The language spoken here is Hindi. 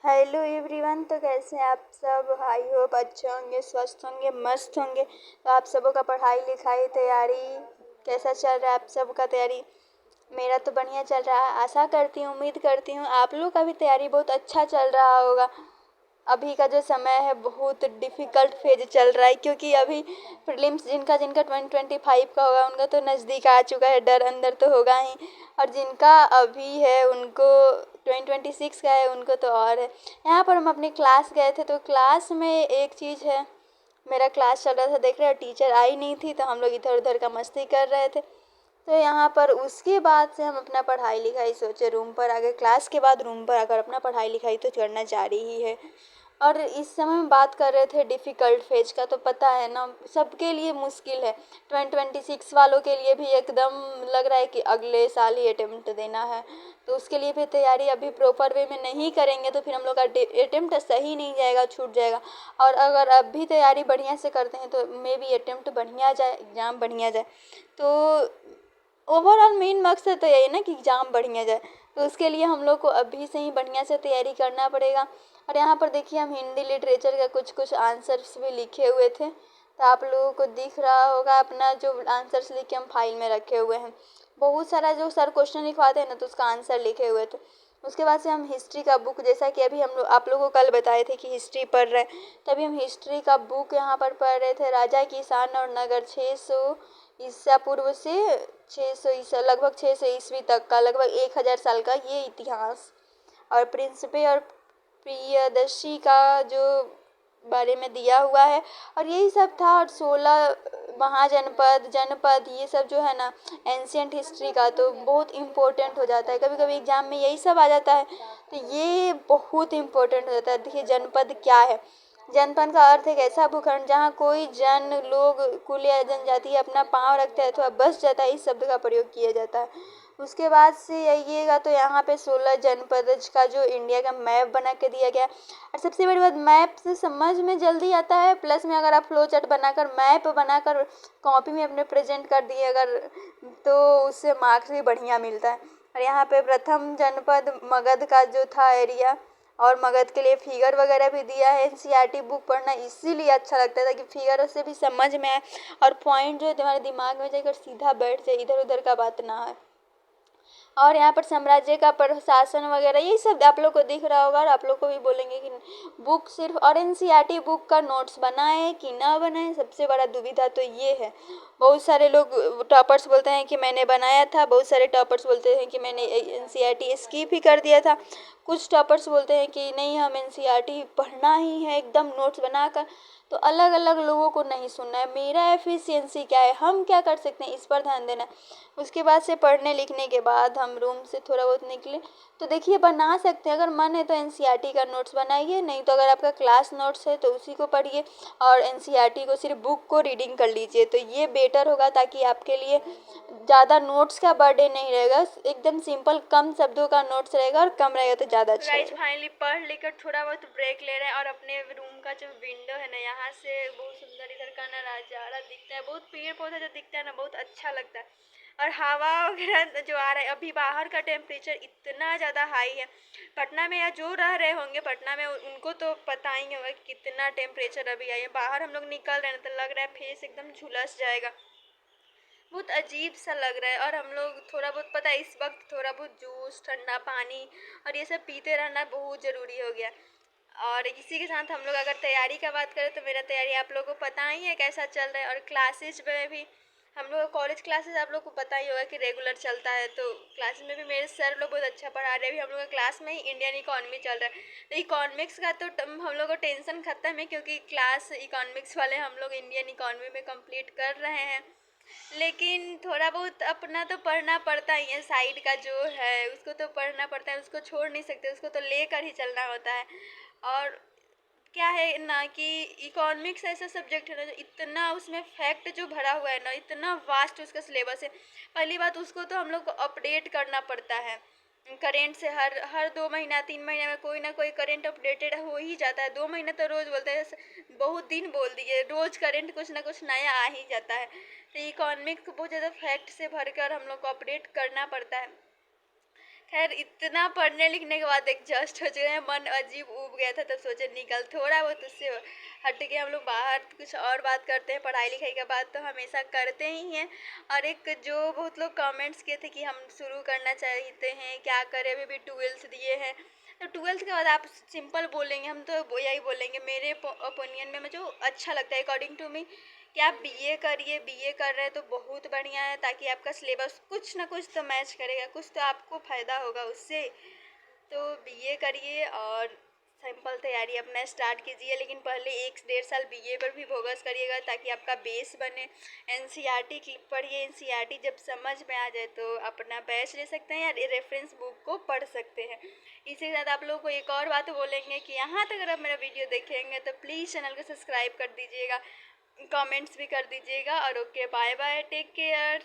Hello everyone. तो कैसे हैं आप सब? आई होप अच्छे होंगे, स्वस्थ होंगे, मस्त होंगे। तो आप सबों का पढ़ाई लिखाई तैयारी कैसा चल रहा है? आप सबका तैयारी? मेरा तो बढ़िया चल रहा है। आशा करती हूँ, उम्मीद करती हूँ आप लोग का भी तैयारी बहुत अच्छा चल रहा होगा। अभी का जो समय है बहुत डिफ़िकल्ट फेज चल रहा है, क्योंकि अभी प्रीलिम्स जिनका जिनका 2025 का होगा उनका तो नज़दीक आ चुका है, डर अंदर तो होगा ही। और जिनका अभी है उनको 2026 का है, उनको तो और है। यहाँ पर हम अपनी क्लास गए थे, तो क्लास में एक चीज़ है, मेरा क्लास चल रहा था, देख रहे हो टीचर आई नहीं थी, तो हम लोग इधर उधर का मस्ती कर रहे थे। तो यहाँ पर उसके बाद से हम अपना पढ़ाई लिखाई सोचे रूम पर आ गए। क्लास के बाद रूम पर आकर अपना पढ़ाई लिखाई तो करना जारी ही है। और इस समय हम बात कर रहे थे डिफ़िकल्ट फेज का, तो पता है ना सबके लिए मुश्किल है। 2026 वालों के लिए भी एकदम लग रहा है कि अगले साल ही अटेम्प्ट देना है, तो उसके लिए भी तैयारी अभी प्रॉपर वे में नहीं करेंगे तो फिर हम लोग का अटेम्प्ट सही नहीं जाएगा, छूट जाएगा। और अगर अब भी तैयारी बढ़िया से करते हैं तो मे बी अटेम्प्ट बढ़िया जाए, एग्ज़ाम बढ़िया जाए। तो ओवरऑल मेन मकसद तो यही है ना कि एग्ज़ाम बढ़िया जाए, तो उसके लिए हम लोग को अभी से ही बढ़िया से तैयारी करना पड़ेगा। और यहाँ पर देखिए हम हिंदी लिटरेचर का कुछ कुछ आंसर्स भी लिखे हुए थे, तो आप लोगों को दिख रहा होगा अपना जो आंसर्स लिखे हम फाइल में रखे हुए हैं। बहुत सारा जो सर क्वेश्चन लिखवाते हैं ना, तो उसका आंसर लिखे हुए थे। उसके बाद से हम हिस्ट्री का बुक, जैसा कि अभी हम लोग आप लोगों को कल बताए थे कि हिस्ट्री पढ़ रहे हैं, तभी हम हिस्ट्री का बुक यहाँ पर पढ़ रहे थे। राजा किसान और नगर 600 ईसा पूर्व से 600 ईसा, लगभग 600 ईस्वी तक का, लगभग 1000 साल का ये इतिहास। और प्रिंसिपे और प्रियदर्शी का जो बारे में दिया हुआ है, और यही सब था। और 16 महाजनपद जनपद ये सब जो है ना एंशियंट हिस्ट्री का, तो बहुत इम्पोर्टेंट हो जाता है। कभी कभी एग्जाम में यही सब आ जाता है, तो ये बहुत इम्पोर्टेंट हो जाता है। देखिए जनपद क्या है? जनपद का अर्थ एक ऐसा भूखंड जहाँ कोई जन लोग कुल या जनजाति अपना पाँव रखते हैं अथवा बस जाता है, इस शब्द का प्रयोग किया जाता है। उसके बाद से आइएगा तो यहाँ पे 16 जनपद का जो इंडिया का मैप बना के दिया गया। और सबसे बड़ी बात, मैप से समझ में जल्दी आता है, प्लस में अगर आप फ्लो चार्ट बनाकर मैप बनाकर कॉपी में अपने प्रेजेंट कर दिए अगर, तो उससे मार्क्स भी बढ़िया मिलता है। और यहाँ पे प्रथम जनपद मगध का जो था एरिया, और मगध के लिए फिगर वगैरह भी दिया है। एनसीईआरटी बुक पढ़ना इसीलिए अच्छा लगता है ताकि फिगर से भी समझ में आए और पॉइंट जो है तुम्हारे दिमाग में जाकर सीधा बैठ जाए, इधर उधर का बात ना है। और यहाँ पर साम्राज्य का प्रशासन वगैरह यही सब आप लोग को दिख रहा होगा। और आप लोग को भी बोलेंगे कि बुक सिर्फ और एनसीईआरटी बुक का नोट्स बनाए कि ना बनाए, सबसे बड़ा दुविधा तो ये है। बहुत सारे लोग टॉपर्स बोलते हैं कि मैंने बनाया था, बहुत सारे टॉपर्स बोलते हैं कि मैंने एनसीईआरटी स्किप ही कर दिया था, कुछ टॉपर्स बोलते हैं कि नहीं हम एनसीईआरटी पढ़ना ही है एकदम नोट्स बनाकर। तो अलग अलग लोगों को नहीं सुनना है। मेरा एफिशिएंसी क्या है, हम क्या कर सकते हैं, इस पर ध्यान देना है। उसके बाद से पढ़ने लिखने के बाद हम रूम से थोड़ा बहुत निकले, तो देखिए बना सकते हैं, अगर मन है तो एनसीईआरटी का नोट्स बनाइए, नहीं तो अगर आपका क्लास नोट्स है तो उसी को पढ़िए, और एनसीईआरटी को सिर्फ बुक को रीडिंग कर लीजिए, तो ये बेटर होगा, ताकि आपके लिए ज़्यादा नोट्स का बर्डन नहीं रहेगा। एकदम सिंपल कम शब्दों का नोट्स रहेगा और कम रहेगा तो ज़्यादा अच्छा रहेगा। फाइनली पढ़ लेकर थोड़ा बहुत ब्रेक ले रहे हैं, और अपने रूम का जो विंडो है ना, यहाँ से बहुत सुंदर इधर का नज़ारा दिखता है, बहुत पेड़ पौधा जो दिखता है ना, बहुत अच्छा लगता है। और हवा वगैरह जो आ रहा है, अभी बाहर का टेम्परेचर इतना ज़्यादा हाई है पटना में, या जो रह रहे होंगे पटना में उनको तो पता ही होगा कि कितना टेम्परेचर अभी आई है। बाहर हम लोग निकल रहे हैं तो लग रहा है फेस एकदम झुलस जाएगा, बहुत अजीब सा लग रहा है। और हम लोग थोड़ा बहुत, पता है इस वक्त थोड़ा बहुत जूस ठंडा पानी और ये सब पीते रहना बहुत ज़रूरी हो गया। और इसी के साथ हम लोग अगर तैयारी का बात करें तो मेरा तैयारी आप लोगों को पता ही है कैसा चल रहा है। और क्लासेज में भी हम लोग कॉलेज क्लासेस आप लोग को पता ही होगा कि रेगुलर चलता है, तो क्लासेस में भी मेरे सर लोग बहुत अच्छा पढ़ा रहे हैं। अभी हम लोग का क्लास में ही इंडियन इकोनॉमी चल रहा है, तो इकोनॉमिक्स का तो हम लोग को टेंशन खत्म है, क्योंकि क्लास इकोनॉमिक्स वाले हम लोग इंडियन इकोनॉमी में कंप्लीट कर रहे हैं। लेकिन थोड़ा बहुत अपना तो पढ़ना पड़ता ही है, साइड का जो है उसको तो पढ़ना पड़ता है, उसको छोड़ नहीं सकते, उसको तो लेकर ही चलना होता है। और क्या है ना कि इकोनॉमिक्स ऐसा सब्जेक्ट है ना, जो इतना उसमें फैक्ट जो भरा हुआ है ना, इतना वास्ट उसका सिलेबस है। पहली बात, उसको तो हम लोग को अपडेट करना पड़ता है करेंट से, हर हर 2 महीना 3 महीने में कोई ना कोई करेंट अपडेटेड हो ही जाता है। 2 महीने तो रोज़ बोलते हैं, बहुत दिन बोल दिए, रोज़ करेंट कुछ ना कुछ नया आ ही जाता है। तो इकोनॉमिक्स को बहुत ज़्यादा फैक्ट से भरकर हम लोग को अपडेट करना पड़ता है। खैर इतना पढ़ने लिखने के बाद एडजस्ट हो चुके हैं, मन अजीब ऊब गया था, तब सोचे निकल थोड़ा बहुत उससे हट के हम लोग बाहर कुछ और बात करते हैं। पढ़ाई लिखाई का बात तो हमेशा करते ही हैं। और एक जो बहुत लोग कमेंट्स किए थे कि हम शुरू करना चाहते हैं, क्या करें, अभी भी 12th दिए हैं, तो 12th के बाद आप सिंपल बोलेंगे, हम तो वो यही बोलेंगे मेरे ओपिनियन में मुझे अच्छा लगता है अकॉर्डिंग टू मी कि आप बीए करिए। बीए कर रहे हैं तो बहुत बढ़िया है, ताकि आपका सिलेबस कुछ ना कुछ तो मैच करेगा, कुछ तो आपको फ़ायदा होगा उससे। तो बीए करिए और सिंपल तैयारी अपना स्टार्ट कीजिए, लेकिन पहले 1 से 1.5 साल बीए पर भी फोकस करिएगा ताकि आपका बेस बने। एनसीईआरटी पढ़िए, एनसीईआरटी जब समझ में आ जाए तो अपना बैच ले सकते हैं या रेफरेंस बुक को पढ़ सकते हैं। इसी के साथ आप लोगों को एक और बात बोलेंगे कि यहाँ तक अगर आप मेरा वीडियो देखेंगे तो प्लीज़ चैनल को सब्सक्राइब कर दीजिएगा, कमेंट्स भी कर दीजिएगा। और okay, bye bye, take care.